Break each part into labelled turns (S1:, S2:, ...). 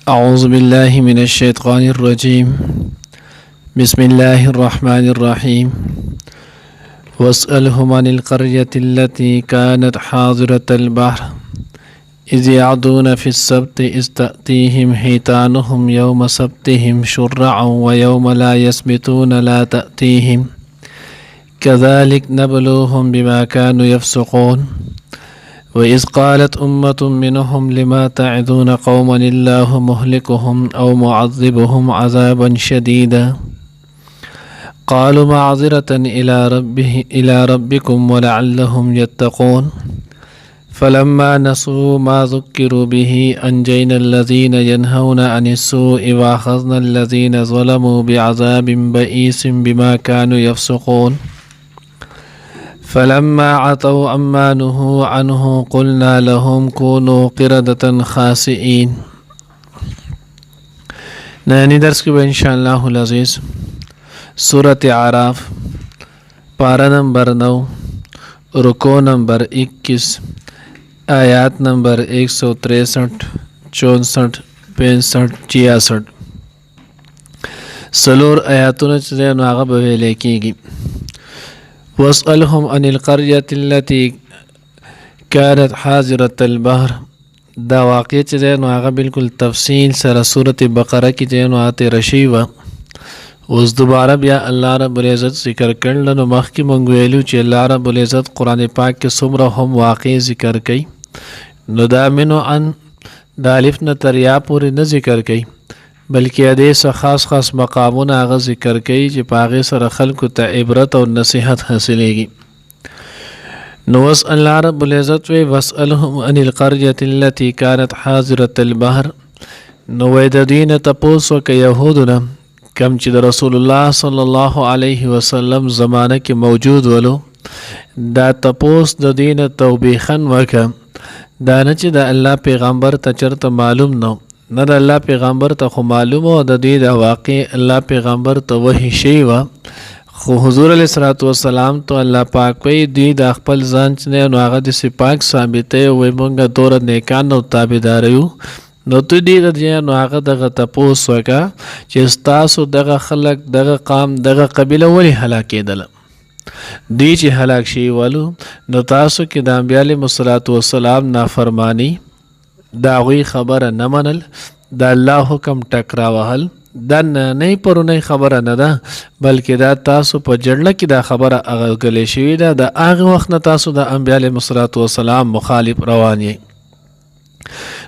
S1: أعوذ بالله من الشيطان الرجيم بسم الله الرحمن الرحيم واسألهم عن القرية التي كانت حاضرة البحر إذ يعدون في السبت إذ تأتيهم حيتانهم يوم سبتهم شرعا ويوم لا يسبتون لا تأتيهم كذلك نبلوهم بما كانوا يفسقون وإذ قالت أمة منهم لما تعظون قوما الله مهلكهم أو معذبهم عذابا شديدا قالوا معذرة إلى ربكم ولعلهم يتقون فلما نسوا ما ذكروا به أنجينا الذين ينهون عن السوء وأخذنا الذين ظلموا بعذاب بئيس بما كانوا يفسقون فلما عتوا عما نهوا عنه قلنا لهم كونوا قردة خاسئين. نانی درس کی انشاءاللہ العزیز سورة اعراف پارہ نمبر 9 رکو نمبر 21 آیات نمبر 163 64 65 66 سلور آیاتونه چې نو هغه به ویل کېږي. واسألهم عن القرية التي كانت حاضرة البحر دا واقع چې نو هغه بالکل تفصیل سره سورة بقره کې چې نو آتے رشی و اوس دوباره بیا الله رب العزت ذکر کړل. نو مخکې مونږ ویلو چې الله رب العزت قرآن پاک کې څومره هم واقع ذکر کوي نو دا منو ان دا الف نه تر یا پورې نه ذکر کوي بلکې دې څه خاص خاص مقامونه هغه ذکر کوي چې په هغې سره خلکو ته عبرت او نصیحت حاصلېږي. نو اوس الله رب العزت وی واسألهم عن القرية التي كانت حاضرة البحر نو وی د دوی نه تپوس وکړه یهودو نه کم چې د رسول الله صلی الله علیه وسلم زمانه کې موجود ولو دا تپوس د دوی نه توبیخا وکړه دا نه چې د الله پیغمبر ته چرته معلوم نه نه د الله پیغمبر ته خو معلومه و د دې د واقع الله پیغمبر ته وحی شوی وه خو حضور علیه الصلاة والسلام ته الله پاک وی دوی د خپل ځان چې نو هغه داسې پاک ثابتوي وایي مونږ دوره نیکان او تابعداره یو نو تو دې نو هغه دغه تپوس وکړه چې ستاسو دغه خلک دغه قام دغه قبیله ولې هلاکېدله دوی چې هلاک شوي ولو نو تاسو کې د انبیا علیهم الصلاة والسلام نافرمانی دا غوی خبره نه منل د الله حکم ټکرا وهل دا نه پرونی خبره نه ده بلکې دا تاسو په جړله کې دا خبره اغلګلې شوې ده د هغه وخت نه تاسو د انبیا علیهم الصلاة والسلام مخالف روان یې.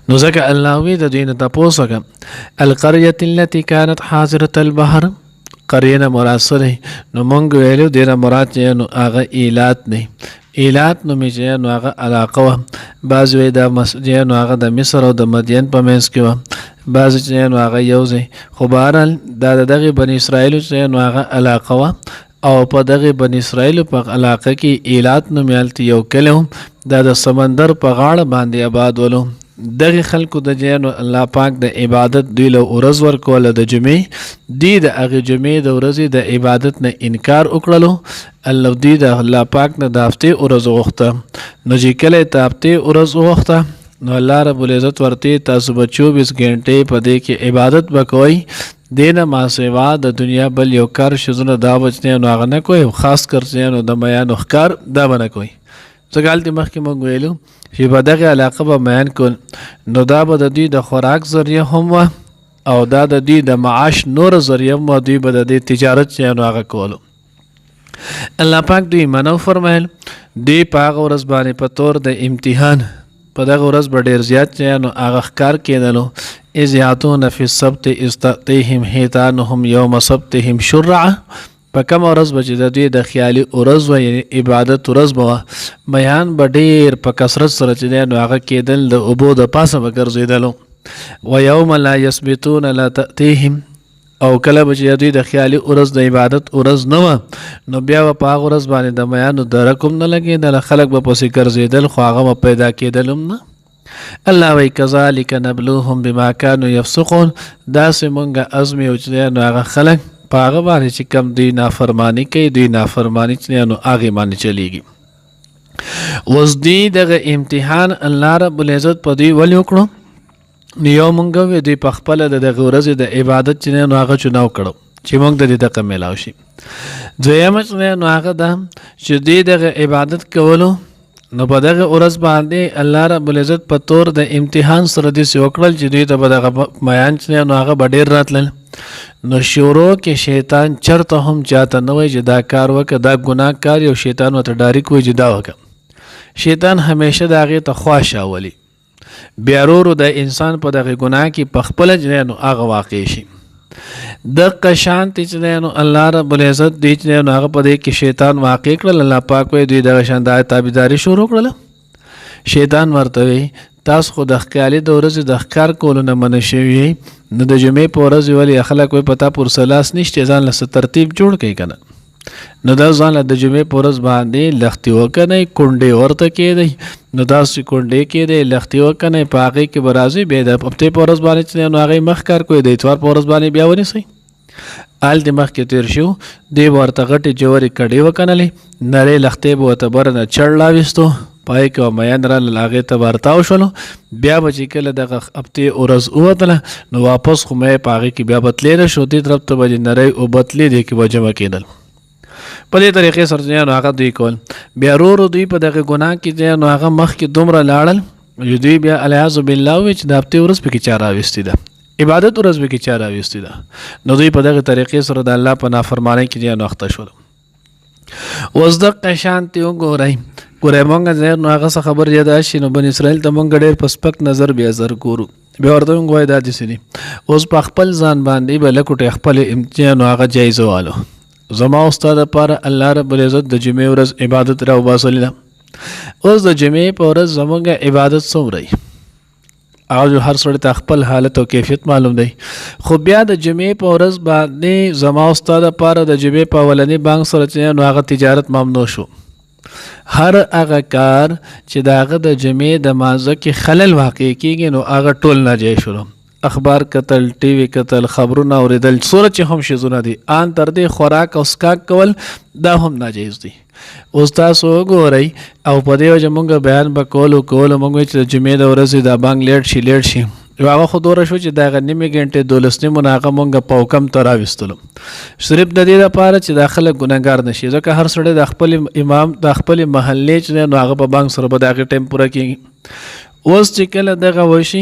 S1: نو ځکه الله وی د دوی نه تپوس وکړه القرية التي كانت حاضرة البحر قریه نه مراد څه دی نو مونږ ویلو دې نه مراد چې نو هغه ایلات دی ایلات نومې چې نو هغه علاقه وه بعض وی د نو هغه د مصر او د مدین په منځ کې وه بعض چې نو هغه یو ځای خو بهرحال دا د دغې بني اسرائیلو چې نو هغه علاقه وه او په دغې بني اسرائیلو په علاقه کې ایلات نومې هلته یو کلی و دا د سمندر په غاړه باندې آباد ولو دغه خلکو د جنو الله پاک د عبادت دوی له ورځ ورکوله د جمعې دی د هغې جمعې د ورځې د عبادت نه انکار وکړلو الله دوی د الله پاک نه د هفتې ورځ وغوښته نو چې کله یې د هفتې ورځ وغوښته نو الله رب العزت ورته تاسو به 24 ګنټې په دې کې عبادت به کوئ دې نه ما سوا د دنیا بل یو کار شزونه دا بچنی نو هغه نه کوئ خاص کر نو د میانو ښکار دا به نه کوئ ځکه هلته مخکې موږ ویلو چې په دغې علاقه به میان کول نو دا به د دوی د خوراک ذریعه هم وه او دا د دوی د معاش نور ذریعه هم وه دوی به د دې تجارت چې نو هغه کولو. الله پاک دوی منو فرمایل دوی په هغه ورځ باندې په طور د امتحان په دغه ورځ به ډېر زیات چې نو هغه ښکار کېدلو اذ یعتون فی السبت اذ تأتیهم حیتانهم یوم سبتهم شرعا په کومه ورځ به چې د دوی د خیالي ورځ وه یعنې عبادت ورځ به وه میان به ډېر په کثرت سره چې دی نو هغه کېدل د اوبو د پاسه به ګرځېدلو و یوم لا یثبتون لا تأتیهم او کله به چې د دوی د خیالي ورځ د عبادت ورځ نه وه نو بیا به په هغه ورځ باندې د میانو درک هم نه لګېدله خلک به پسې ګرځېدل خو هغه به پیدا کېدل هم نه. الله وی کذلک نبلوهم بما كانوا يفسقون داسې مونږ ازمې چې دی نو هغه خلک په هغه باندې چې کم دوی نافرمانی کوي دوی نافرمانی چې نو هغې باندې چلیږي. اوس دوی دغه امتحان الله رب العزت په دوی ولې وکړو نو یو مونږ وې دوی په خپله د دغه ورځې د عبادت چې دی نو هغه چناو کړو چې مونږ د دې دغه میلاو شي. دویمه چې دی نو هغه ده چې دوی دغه عبادت کولو نو په دغه ورځ باندې الله رب العزت په طور د امتحان سره داسې وکړل چې دوی ته به دغه میان چې دی نو هغه به ډېر راتلل. نو شروع کې شیطان چرته هم چاته نه وایي چې دا کار وکړه، دا ګناه کار او شیطان ورته ډایرک وایي چې دا وکړه. شیطان همیشه د هغې ته خواش اولي، بیا ورو د انسان په دغه ګناه کې په خپله چې دی نو هغه واقع شي. دغه شانتې چې دی نو الله رب العزت دوی چې دی نو هغه په دې کې شیطان واقع کړل. الله پاک وایي دوی دغه شان د تابعداري شروع کړله. شیطان ورته وایي تاسو خو د ښکالي د ورځې د ښکار کولو نه منع شوي یئ، نو د جمعې په ورځ ولې خلک وایي په تا پور سلاس نشته، ځان له څه ترتیب جوړ کړئ که نه. نو دا ځان له د جمعې په ورځ باندې لښتې وکنئ، کونډې ورته کېدئ. نو داسې کونډې کېدئ، لښتې وکنئ، په هغې کې به راځئ، بیا د هفتې په ورځ باندې چې نو هغې مخ کار کوئ، د اتوار په ورځ باندې بیا ونیسئ. هلته مخکې تېر شو، دی به ورته غټې جوارې کډې وکنلې، نرۍ لښتې به ورته بره نه چړ راویستو، پای کې به میان رالل، هغې ته به ورتاو شولو. بیا به چې کله دغه هفتې ورځ ووتله نو واپس خو مې په هغې کې بیا به تللی نه شو، دې طرف ته به د نرۍ اوبه تلې، دې کې به جمع کېدل. په دې طریقې سره چې نو هغه دوی کول. بیا ورو ورو دوی په دغه ګناه کې چې نو هغه مخکې دومره لاړل چې دوی بیا الیاذ بالله وایي چې د هفتې ورځ پکې چا راویستې ده، عبادت ورځ پکې چا راویستې ده. نو دوی په دغه طریقې سره د الله په نافرمانۍ کې نو اخته شول. اوس دغه شانتې وګورئ، ګورئ مونږ نو هغه څه خبر یاد شي نو بن اسرائیل ته مونږ ډېر په سپک نظر بیا زر ګورو. بیا ورته مونږ وایو دا داسې دي. اوس په خپل ځان باندې به لکوټې خپل نو هغه جایزه والو. زما او ستا دپاره الله رب العزت د جمعې ورځ عبادت راوباسلې ده. اوس د جمعې په ورځ زموږ عبادت څومره وي هغه هر سړي ته خپل حالت او کیفیت معلوم دی. خو بیا د جمعې په ورځ باندې زما او ستا دپاره د جمعې په اولني بانک سره چې نو هغه تجارت ممنوع شو. هر هغه کار چې د هغه د جمعې د مازه کې خلل واقع کېږي نو هغه ټول ناجایز شو. اخبار کتل، ټي وي کتل، خبرونه اوریدل، څومره چې هم شیزونه دي، ان تر دې خوراک او څښاک کول دا هم ناجایز دي. اوس تاسو وګورئ او په دې وجه مونږ بیان به کولو مونږ وایو چې د جمعې د ورځې دا بانک لیټ شي هغه خو دوره شو چې د هغه نیمې ګنټې 12 نیمو نه هغه مونږ په حکم ته راویستلو صرف د دې لپاره چې دا خلک ګناهګار نه شي، ځکه هر سړی د خپل امام د خپل محلې چې نو هغه په بانک سره به د هغې ټایم پوره کېږي. اوس چې کله دغه وشي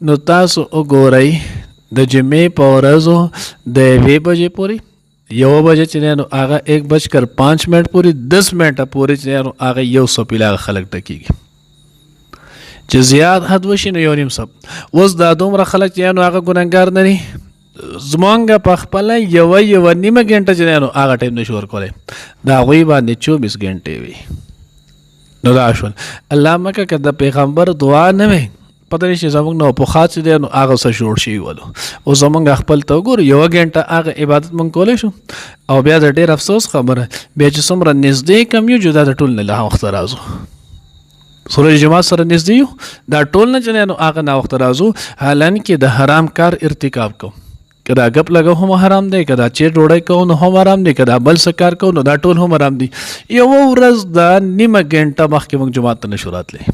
S1: نو تاسو وګورئ د جمعې په ورځو د 1 بجې پورې 1 بجې چې نو هغه 1:05 پورې 10 منټه پورې چې نو هغه 100 پیله خلک ډکېږي چې زیات حد وشي نو 1.5 سو. اوس دا دومره خلک چې نو هغه ګناهګار نه دي، زمونږ په خپله یوه نیمه ګنټه چې نو هغه ټایم نشو ورکولی، د هغوی باندې 24 ګنټې وي. نو دا شول الله مکه که د پیغمبر دعا نه وي پته نشي زموږ نو پخوا چې دی نو هغه څه جوړ شوي ولو. اوس زموږ خپل ته وګورو 1 ګنټه هغه عبادت مونږ کولی شو او بیا د ډېر افسوس خبره بیا چې څومره نږدې کم یو جدا د ټول نه له وخته راځو سورج جماعت سره نږدې یو دا ټول نه چې نو هغه نه وخته راځو حالانکې د حرام کار ارتکاب کوو، که دا ګپ لګو هم حرام دی، که دا چیر ډوډۍ کوو نو هم حرام دی، که دا بل څه کار کوو نو دا ټول هم حرام دي. یوه ورځ دا نیمه ګنټه مخکې موږ جومات ته نشو راتلی.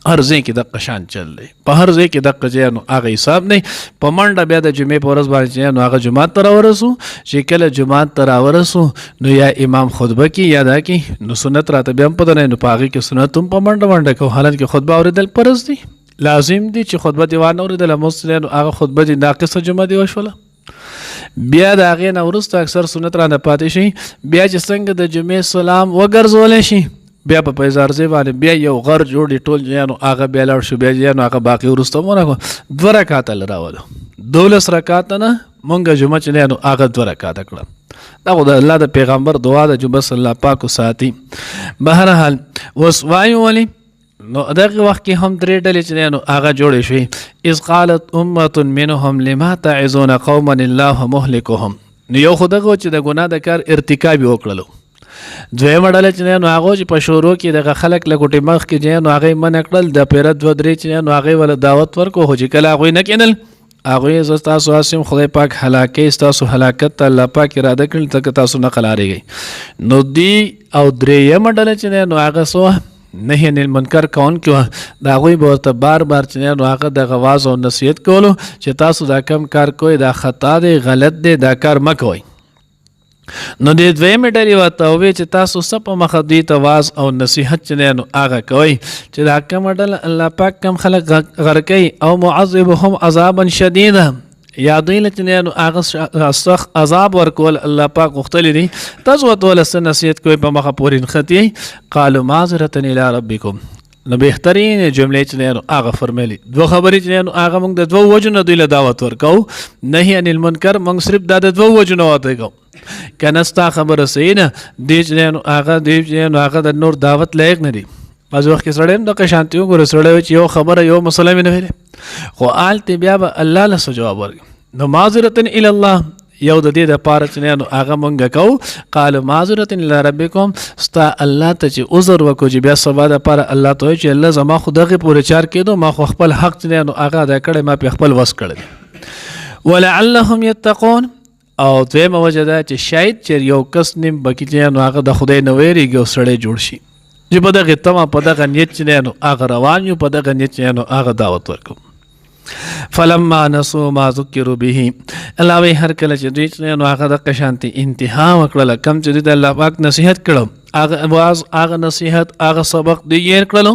S1: هر ځای کې دغه شان چل دی، په هر ځای کې دغه ځای نو هغه حساب دی. په منډه بیا د جمعې په ورځ باندې نو هغه جومات ته راورسو، چې کله جومات ته راورسو نو یا امام خطبه کې یا دا کې نو سنت راته بیا هم پته نه نو په هغې کې سنت هم په منډه کوو، حالانکې خطبه اورېدل فرض دي، لازم دي چې خطبه دې وانه اورېدله مستنو هغه خطبه دې ناقصه جمعه دې وشوله. بیا د هغې نه وروسته اکثر سنت رانه پاتې شي، بیا چې څنګه د جمعې سلام وګرځولی شي بیا په پیزارځې باندې بیا یو غر جوړ ټول نو هغه بیا لاړ شو، بیا نو هغه باقي وروسته مونه کړو 2 رکعاته راولو 12 رکعاته نه مونږ جمعه چې نو هغه 2 رکعاته کړه. دا خو د الله د پیغمبر دعا ده چې بس الله پاک ساتي. بهرحال اوس وایو ولې نو دغه وخت کې هم 3 ډلې چې نو هغه جوړې شوې. اذ قالت امه منهم لما تعظون قوما الله مهلكهم. نو یو خو دغه چې د ګناه د کار ارتکاب وکړلو، دویمه ډله چې نو هغه چې په شروع کې دغه خلک لګوټې مخ کې نو هغه منع کړل، د پیره 2-3 چې نو هغه ول دعوت ورکو، خو چې کله هغه نه کېنل هغه ز تاسو اسیم خدای پاک هلاکه تاسو هلاکت الله پاک اراده کړل ته تاسو نه قلاریږي. نو دی او درېمه ډله چې نو هغه سو نهی عن المنکر کون کې دا غوی به ورته بار بار چې نو هغه د غواز او نصیحت کولو چې تاسو دا کم کار کوئ دا خطا دی غلط دی دا کار مه کوئ. نو د دویمې ډلې ورته وویل چې تاسو څه په مخه دوی ته واز او نصیحت چې دی نو هغه کوئ چې دا کومه ډله الله پاک کم خلک غرقوي او معذبهم عذابا شدیدا یا دوی له چې دی نو هغه سخت عذاب ورکول الله پاک غوښتلی دی تاسو ورته ولې څه نصیحت کوئ په مخه پورې نښتئ. قالوا معذرة الی ربکم نو بهترین جملې چې دی نو هغه فرمیلي دوه خبرې چې دی نو هغه موږ د دوه وجو نه دوی له دعوت ورکوو نهي عن المنکر موږ صرف دا د دوه وجو نه ورته کوو کنه ستا خبره صحیح نه دی چې نو هغه د نور دعوت لایق نه دی. بعض وخت کې سړی هم دغه شانتي وګوره سړی چې یو خبره یو مسله مې نه ویلې خو هلته بیا به الله له څه جواب ورکړي. نو معذرة الی الله یو د دې دپاره چې نو هغه مونږ کوو قالو معذرة الی ربکم ستا الله ته چې عذر وکړو چې بیا سبا دپاره الله ته وایي چې الله زما خو دغې پورې چار کېدو ما خو خپل حق چې نو هغه ادا کړی ما پې خپل وس کړی. ولعلهم یتقون او دویمه وجه دا چې شاید چې یو کس نیم بکي چې نو هغه د خدای نه ویرېږي او سړی جوړ شي چې په دغې تمه په دغه نیت چې نو هغه روان یو په دغه نیت چې نو هغه دعوت ورکوو. فلما نسوا ما ذکروا به الله وی هر کله چې دوی چې نو هغه دغه شانتي انتها وکړله کم چې دوی د الله پاک نصیحت کړو هغه واز هغه نصیحت هغه سبق دوی یې کړلو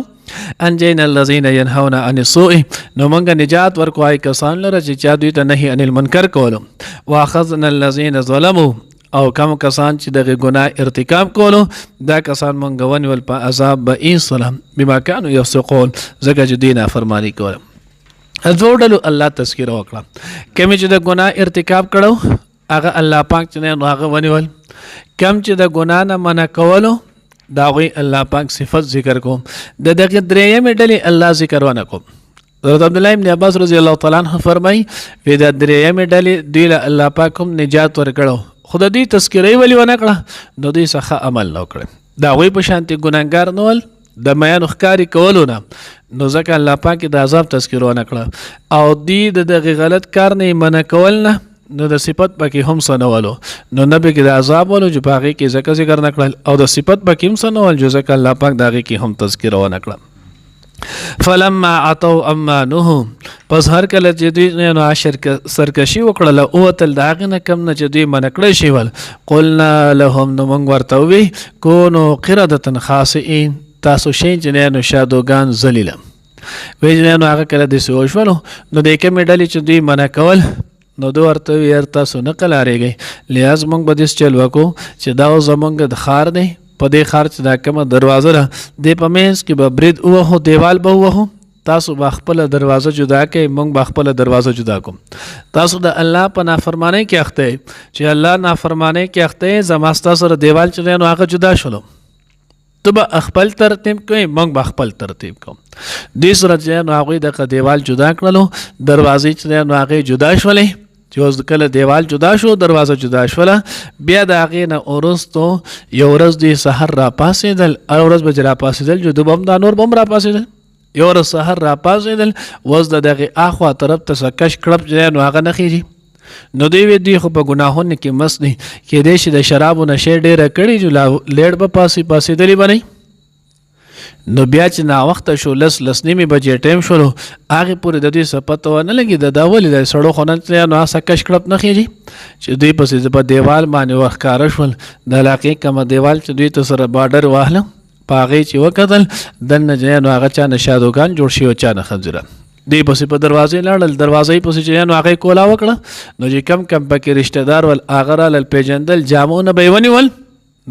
S1: انجینا الذین ینهون عن السوء نو موږ نجات ورکو هغه کسان لره چې چا دوی ته نهي عن المنکر کولو واخذنا الذین ظلموا او کم کسان چې دغه ګناه ارتکاب کولو دا کسان موږ ونیول په عذاب بئیس بما كانوا یفسقون ځکه چې دوی نافرماني کوله. دوه ډلو الله تذکره وکړه کوم چې د ګناه ارتکاب کړو هغه الله پاک چې نو هغه ونیول کم چې د ګناه نه منع کولو دا غوی الله پاک صفت ذکر کوم د دغه درېیمې ډلې الله ذکر ونه کوم. حضرت عبدالله ابن عباس رضی الله تعالی عنه فرمایي چې د درېیمې ډلې دوی له الله پاک هم نجات ورکړو خو د دوی تذکره ولې ونه کړه نو دوی څخه عمل نه وکړه دا غوی په شانتي ګناهګار نه ول د میانو ښکاري کولو نه نو ځکه الله پاک د عذاب تذکره ونه کړه او دوی د دغه غلط کار نه منع کول نه نو د صفت پکې هم څه نه ولو نو نه به کې د عذاب ولو چې په هغې کې ځکه ذکر نه کړل او د صفت پکې هم څه نه ول چې ځکه الله پاک د هغې کې هم تذکره ونه کړه. فلما عتوا عما نهوا پس هر کله چې دوی نو سرکشي وکړله ووتل د هغې نه کم نه چې دوی منع کړی شي ول قلنا لهم نو موږ ورته ووی کونو قردة خاسئین تاسو شئ چې نو شادوګان ذلیله وایي چې نو هغه کله داسې وشولو نو د کومې ډلې چې دوی منع کول نو دوی ورته وویل یار تاسو نه قلاریږئ لحاظ موږ به داسې چل وکړو چې دا زموږ د ښار دی په دې ښار چې دا کومه دروازه ده دې په منځ کې به برید ووهو دیوال به ووهو تاسو به خپله دروازه جدا کوئ موږ به خپله دروازه جدا کوم تاسو د الله په نافرمانۍ کې اخته یئ چې الله نافرمانۍ کې اخته یئ زما ستا سره دیوال چې دی نو هغه جدا شولو ته به خپل ترتیب کوئ موږ به خپل ترتیب کوم دې صورت چې نو هغوی دغه دیوال جدا کړلو دروازې چې دی نو هغې جدا شولې چې اوس کله دیوال جدا شو دروازه جدا شوله بیا د هغې نه وروستو یو ورځ دوی سحر راپاڅېدل هر ورځ به چې راپاڅېدل چې دوی به هم دا نور به هم راپاڅېدل یو ورځ سحر راپاڅېدل اوس د دغې اخوا طرف ته څه کش کړپ چې دی نو هغه نه خیږي نو دوی وی دوی خو په ګناهونو کې مست دي کېدای شي د شرابو نشې ډېره کړې چې لیډ به پاسېدلي به نه نو بیا چې ناوخته شو لس نیمې بجې ټایم شولو هغې پورې د دوی څه پته ونه لګي د دا ولې د سړو خو نن نو هسه کش کړپ نه خېږي چې دوی پسې په دیوال باندې ورښکاره شول د علاقې کومه دیوال چې دوی ته سره بارډر واهله په هغې چې وکتل دننه چې نو هغه چا نه شادوګان جوړ شي او چا نه خنزیران دوی پسې په دروازې لاړل دروازې پسې چې نو هغې کولا وکړه نو چې کم پکې رشته دار ول هغه رالل پېژندل جامونه به یې ونیول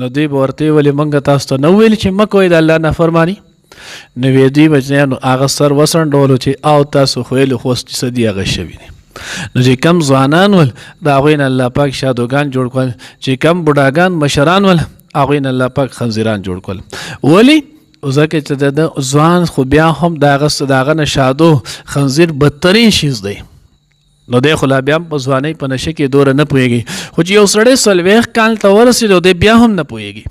S1: نو دوی به ورته ویلې موږ تاسو ته نه ویل چې مه کوئ د الله نافرماني نو وی دوی به نو هغه سر وڅنډولو چې او تاسو خو ویلې خو اوس څه دي هغه شوي دي نو چې کم ځوانان ول د هغوی نه الله پاک شادوګان جوړ کړل چې کم بوډاګان مشران ول هغوی نه الله پاک خنزیران جوړ کړل ولې ځکه چې د ځوان خو بیا هم د هغه نه شادو خنزیر بدترین شیز دی نو دی خو لا بیا هم په ځوانۍ په نشه کې دوره نه پوهېږي خو چې یو سړی 40 کال ته ورسېدو دی بیا هم نه پوهېږي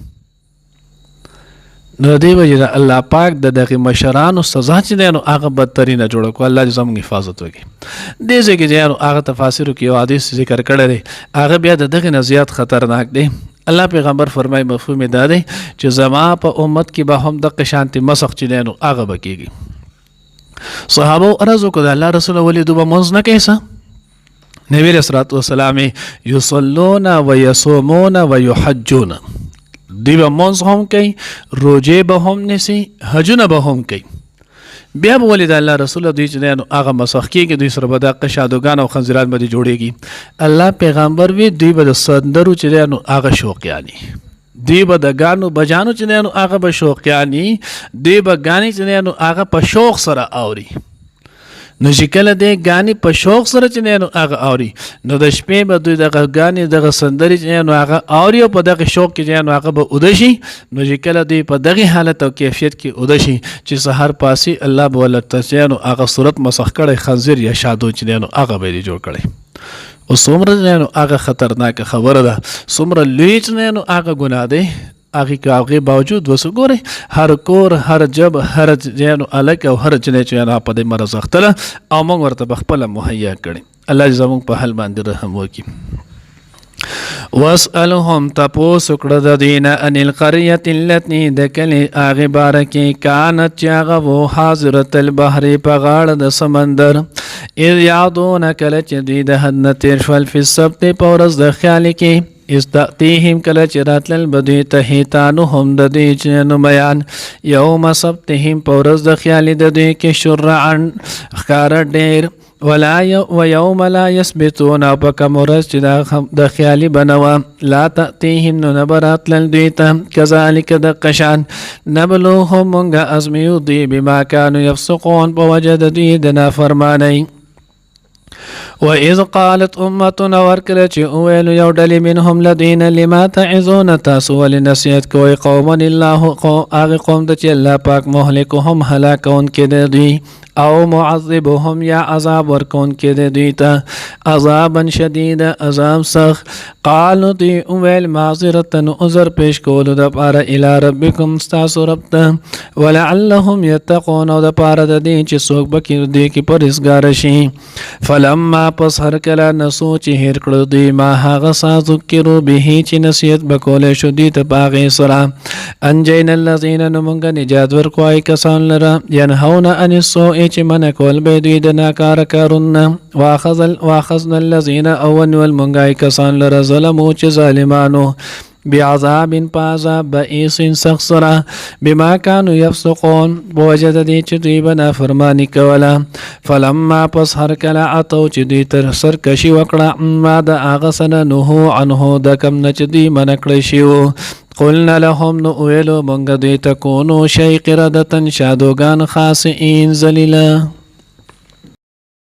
S1: نو دی وجې د الله پاک د دغې مشرانو سزا چې دی نو هغه بدترینه جوړه کړو الله دې زموږ حفاظت وکړي دې ځای کې چې نو هغه تفاسیرو کې یو حدیث ذکر کړی دی هغه بیا د دغې نه زیات خطرناک دی الله پیغمبر فرمای مفهوم دا دی چې زما په امت کې به هم دغه شانتي مسخ چې دی نو هغه به کېږي. صحابه عرض وکړه د الله رسول ولې دوی به مونځ نه کوي څه؟ نبی علیہ الصلوۃ والسلام یصلون و یصومون و یحجون، دوی به مونځ هم کوي، روجې به هم نیسي، حجونه به هم کوي. بیا به ولې د الله رسول دوی چې دی نو هغه مسخ کېږي، دوی سره به دغه شادوګان او خنزیران به دې جوړېږي. الله پیغمبر وی دوی به د سندرو چې دی نو هغه شوقیاني، دوی به د ګانو بجانو چې دی نو هغه به شوقیاني، دوی به ګانې چې دی نو هغه په شوق سره اوري. نو چې کله دی ګانې په شوق سره چې دی نو هغه اوري، نو د شپې به دوی دغه ګانې دغه سندرې چې دی نو هغه اوري او په دغه شوق کې چې دی نو هغه به اوده شي. نو چې کله دوی په دغه حالت او کیفیت کې اوده شي چې سحر پاسي، الله به ولته چې دی نو هغه صورت مسخ کړی خنزیر یا شادو چې دی نو هغه به یې جوړ کړی. او څومره چې دی نو هغه خطرناکه خبره ده، څومره لوی چې دی نو هغه ګناه دی. هغې باوجود وسو ګورئ هر کور، هر جب، هر جینو الک او هر جنې چې نه په دې مرز اختله او موږ ورته بخپله مهیا کړي. الله زموږ په حل باندې رحم وکړي. واسألهم تپوس کړه د دین ان القريه التي د کلی هغې باره کې کانت چې هغه و حاضرة البحر په غاړه د سمندر، اذ یعدون کله چې دوی د حد نه تېر شول فی السبت په ورځ د خیال کې، استاتیهم کله چې راتلل به دوی ته حیتانهم د دوی چې نمایان، یوم سبتهم په ورځ د خیالي د دوی کې شرعن ښکاره ډېر، و یوم لا یثبتون او په کوم ورځ چې د خیالي به نه وه لا تأتیهم نو نه به راتلل دوی ته، کذلک دقه شان نبلوهم مونږه ازمیو دوی بما کانو یفسقون په وجه د دوی د نافرمانۍ. وإذ قالت أمة ورکله چې اویلو یو ډلې منهم لدین لما تعظون تاسو ولې نصیحت کوئ قوما الله هغه قوم ته چې الله پاک مهلکهم هلاکونکي دی دوی او معذبهم یا عذاب ورکونکي دی دوی ته عذابا شدید عذاب سخت. قالو دوی اویل معذرتا عذر پیش کولو دپاره الی ربکم ستاسو رب ته ولعلهم یتقون او دپاره د دې چې څوک به دې کې پرهیزګاره شي. فلما پس هر کله نسو چې هیر کړو دوی ما هغه څه ذکرو به چې نصیحت به کولی شو دوی ته په هغې سره، انجینا الذین نو مونږه نجات ورکوای کسان لره، ینهون عن السوء چې منع کول به دوی د ناکاره کارونه، واخذنا الذین او ونیول مونږه کسان لره ظلمو چې ظالمانو بعذاب پازاب بئیس سخت سره بما کانو یفسقون بوجه د دې چې دوی به نافرماني کوله. فلما پس هر کله عتو چې دوی تر سرکشي وکړه ما د هغه څه نه نهو عنه د کوم نه چې دوی منع کړی شي وو، قلنا لهم نو ویلو مونږ دوی ته کونو شی قردة شادوګان خاصئین ذلیله.